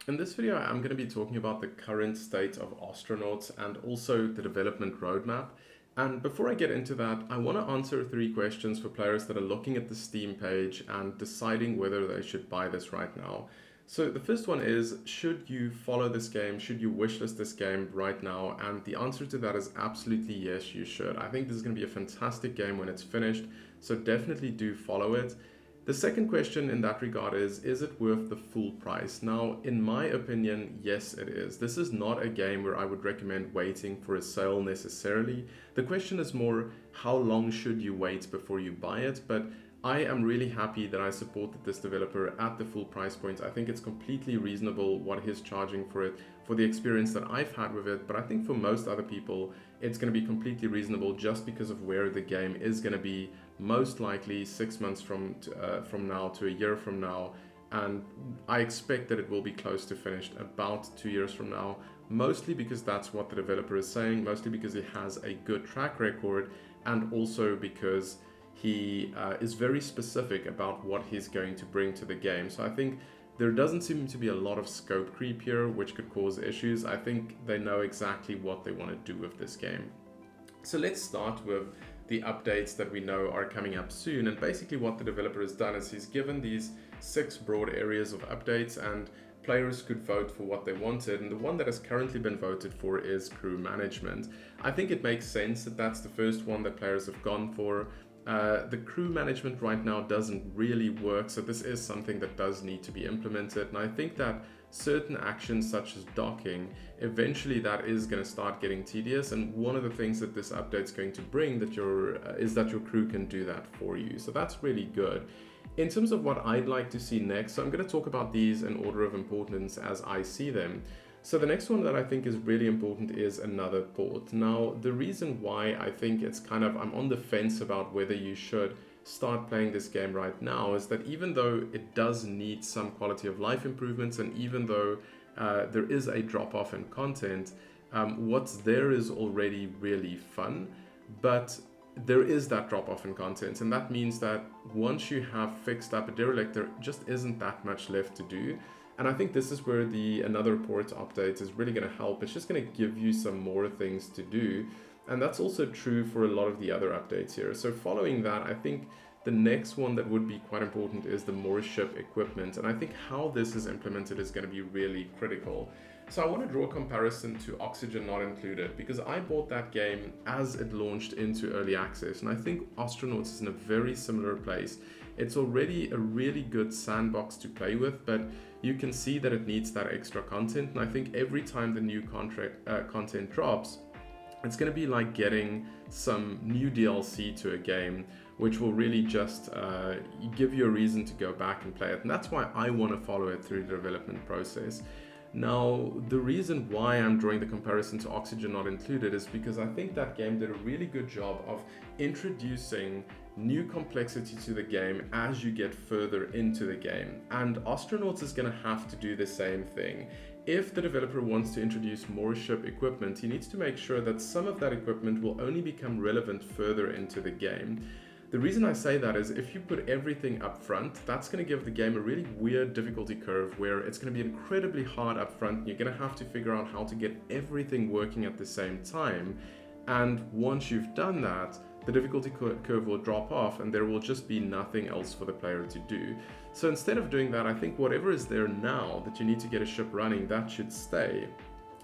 In this video, I'm going to be talking about the current state of Ostranauts and also the development roadmap. And before I get into that, I want to answer 3 questions for players that are looking at the Steam page and deciding whether they should buy this right now. So the first one is, should you follow this game? Should you wishlist this game right now? And the answer to that is absolutely yes, you should. I think this is going to be a fantastic game when it's finished, so definitely do follow it. The second question in that regard is it worth the full price? Now, in my opinion, yes, it is. This is not a game where I would recommend waiting for a sale necessarily. The question is more, how long should you wait before you buy it? But I am really happy that I supported this developer at the full price point. I think it's completely reasonable what he's charging for it, for the experience that I've had with it. But I think for most other people, it's going to be completely reasonable just because of where the game is going to be, most likely 6 months from now to a year from now. And I expect that it will be close to finished about 2 years from now, mostly because that's what the developer is saying, mostly because he has a good track record, and also because he is very specific about what he's going to bring to the game. So I think there doesn't seem to be a lot of scope creep here, which could cause issues. I think they know exactly what they want to do with this game. So let's start with the updates that we know are coming up soon. And basically what the developer has done is he's given these 6 broad areas of updates, and players could vote for what they wanted, and the one that has currently been voted for is crew management. I think it makes sense that that's the first one that players have gone for. The crew management right now doesn't really work, so this is something that does need to be implemented, and I think that certain actions such as docking, eventually that is going to start getting tedious, and one of the things that this update is going to bring is that your crew can do that for you, so that's really good. In terms of what I'd like to see next, so I'm going to talk about these in order of importance as I see them. So the next one that I think is really important is another port. Now, the reason why I think I'm on the fence about whether you should start playing this game right now is that even though it does need some quality of life improvements, and even though there is a drop off in content, what's there is already really fun, but there is that drop off in content, and that means that once you have fixed up a derelict, there just isn't that much left to do. And I think this is where another port update is really going to help. It's just going to give you some more things to do. And that's also true for a lot of the other updates here. So following that, I think the next one that would be quite important is the more ship equipment. And I think how this is implemented is going to be really critical. So I want to draw a comparison to Oxygen Not Included, because I bought that game as it launched into early access. And I think Ostranauts is in a very similar place. It's already a really good sandbox to play with, but you can see that it needs that extra content. And I think every time the new content drops, it's going to be like getting some new DLC to a game, which will really just give you a reason to go back and play it. And that's why I want to follow it through the development process. Now, the reason why I'm drawing the comparison to Oxygen Not Included is because I think that game did a really good job of introducing new complexity to the game as you get further into the game. And Ostranauts is going to have to do the same thing. If the developer wants to introduce more ship equipment, he needs to make sure that some of that equipment will only become relevant further into the game. The reason I say that is if you put everything up front, that's going to give the game a really weird difficulty curve where it's going to be incredibly hard up front, and you're going to have to figure out how to get everything working at the same time. And once you've done that, the difficulty curve will drop off, and there will just be nothing else for the player to do. So instead of doing that, I think whatever is there now that you need to get a ship running, that should stay.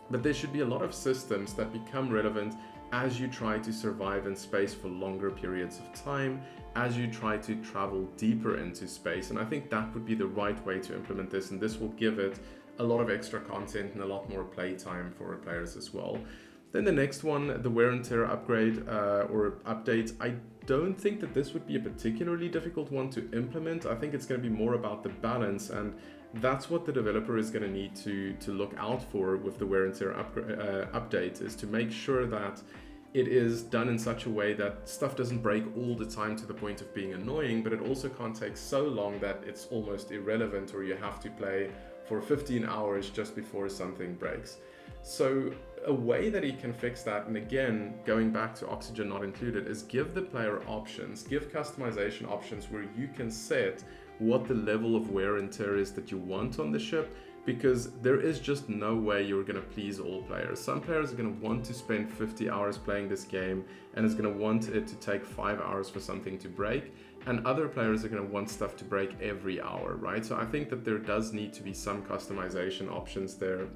But there should be a lot of systems that become relevant as you try to survive in space for longer periods of time, as you try to travel deeper into space. And I think that would be the right way to implement this, and this will give it a lot of extra content and a lot more playtime for players as well. Then the next one, the wear and tear upgrade or update. I don't think that this would be a particularly difficult one to implement. I think it's going to be more about the balance, and that's what the developer is going to need to look out for with the wear and tear update, is to make sure that it is done in such a way that stuff doesn't break all the time to the point of being annoying, but it also can't take so long that it's almost irrelevant, or you have to play for 15 hours just before something breaks. So a way that he can fix that, and again, going back to Oxygen Not Included, is give the player options, give customization options where you can set what the level of wear and tear is that you want on the ship, because there is just no way you're going to please all players. Some players are going to want to spend 50 hours playing this game and is going to want it to take 5 hours for something to break, and other players are going to want stuff to break every hour, right? So I think that there does need to be some customization options there.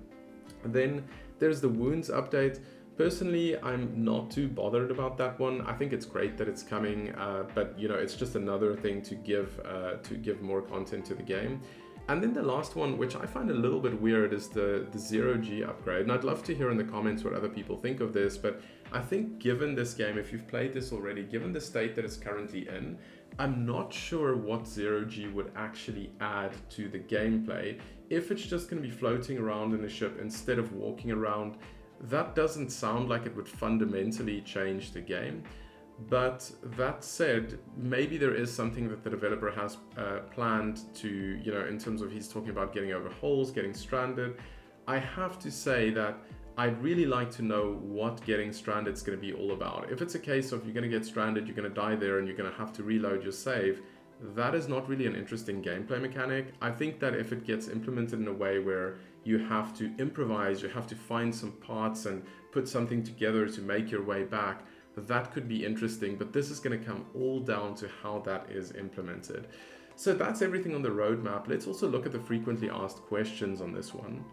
And then there's the wounds update. Personally, I'm not too bothered about that one. I think it's great that it's coming, but you know, it's just another thing to give more content to the game. And then the last one, which I find a little bit weird, is the 0G upgrade. And I'd love to hear in the comments what other people think of this, but I think given this game, if you've played this already, given the state that it's currently in, I'm not sure what 0G would actually add to the gameplay. If it's just going to be floating around in a ship instead of walking around, that doesn't sound like it would fundamentally change the game. But that said, maybe there is something that the developer has planned to, you know, in terms of he's talking about getting over holes, getting stranded. I have to say that I'd really like to know what getting stranded is going to be all about. If it's a case of you're going to get stranded, you're going to die there, and you're going to have to reload your save, that is not really an interesting gameplay mechanic. I think that if it gets implemented in a way where you have to improvise, you have to find some parts and put something together to make your way back, that could be interesting, but this is going to come all down to how that is implemented. So that's everything on the roadmap. Let's also look at the frequently asked questions on this one.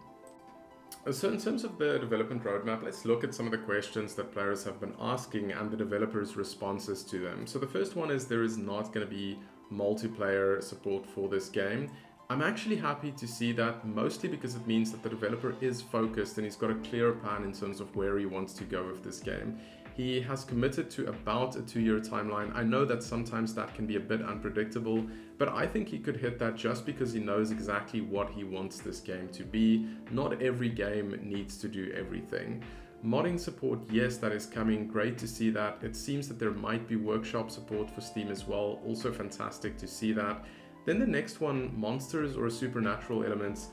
So in terms of the development roadmap, let's look at some of the questions that players have been asking and the developers' responses to them. So the first one is there is not going to be multiplayer support for this game. I'm actually happy to see that, mostly because it means that the developer is focused and he's got a clear plan in terms of where he wants to go with this game. He has committed to about a 2-year timeline. I know that sometimes that can be a bit unpredictable, but I think he could hit that just because he knows exactly what he wants this game to be. Not every game needs to do everything. Modding support, yes, that is coming. Great to see that. It seems that there might be workshop support for Steam as well. Also fantastic to see that. Then the next one, monsters or supernatural elements.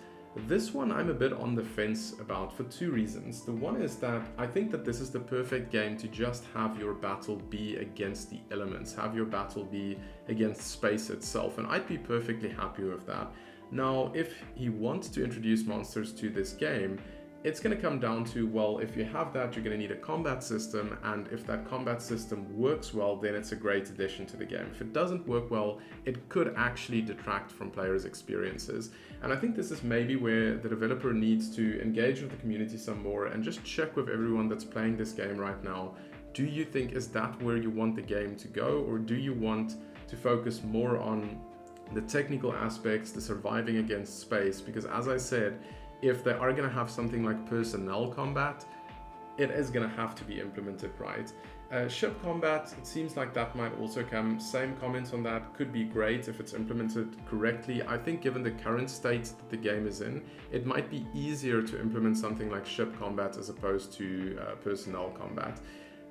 This one I'm a bit on the fence about for 2 reasons. The one is that I think that this is the perfect game to just have your battle be against the elements, have your battle be against space itself, and I'd be perfectly happy with that. Now, if he wants to introduce monsters to this game, it's going to come down to, well, if you have that, you're going to need a combat system, and if that combat system works well, then it's a great addition to the game. If it doesn't work well, it could actually detract from players' experiences. And I think this is maybe where the developer needs to engage with the community some more and just check with everyone that's playing this game right now. Do you think, is that where you want the game to go, or do you want to focus more on the technical aspects, the surviving against space? Because as I said, if they are going to have something like personnel combat, it is going to have to be implemented right. Ship combat, it seems like that might also come. Same comments on that. Could be great if it's implemented correctly. I think given the current state that the game is in, it might be easier to implement something like ship combat as opposed to personnel combat.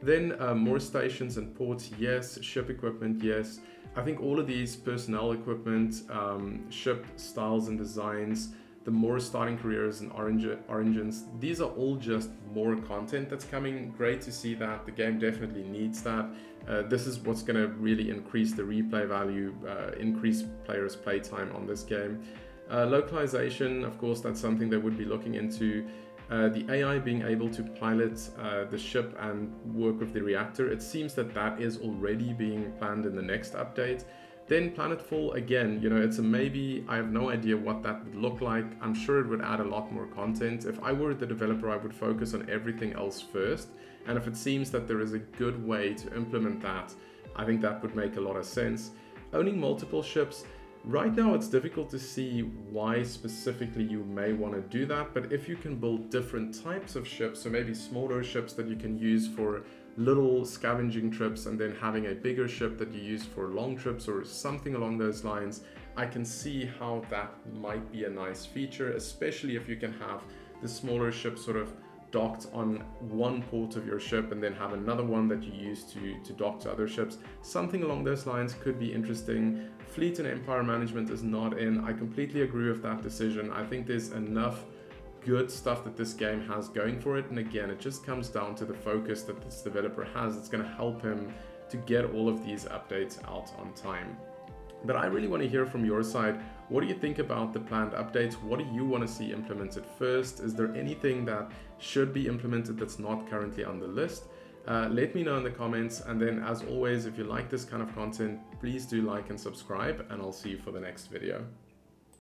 Then more stations and ports, yes. Ship equipment, yes. I think all of these personnel equipment, ship styles and designs, the more starting careers and origins, these are all just more content that's coming. Great to see that. The game definitely needs that. This is what's going to really increase the replay value, increase players' playtime on this game. Localization, of course, that's something they would be looking into. The AI being able to pilot the ship and work with the reactor, it seems that that is already being planned in the next update. Then Planetfall, again, you know, it's a maybe. I have no idea what that would look like. I'm sure it would add a lot more content. If I were the developer, I would focus on everything else first. And if it seems that there is a good way to implement that, I think that would make a lot of sense. Owning multiple ships, right now it's difficult to see why specifically you may want to do that. But if you can build different types of ships, so maybe smaller ships that you can use for little scavenging trips and then having a bigger ship that you use for long trips or something along those lines, I can see how that might be a nice feature, especially if you can have the smaller ship sort of docked on one port of your ship and then have another one that you use to dock to other ships. Something along those lines could be interesting. Fleet and empire management is not in. I completely agree with that decision. I think there's enough good stuff that this game has going for it, and again, it just comes down to the focus that this developer has. It's going to help him to get all of these updates out on time. But I really want to hear from your side, What do you think about the planned updates? What do you want to see implemented first? Is there anything that should be implemented that's not currently on the list? Let me know in the comments, and then as always, if you like this kind of content, please do like and subscribe, and I'll see you for the next video.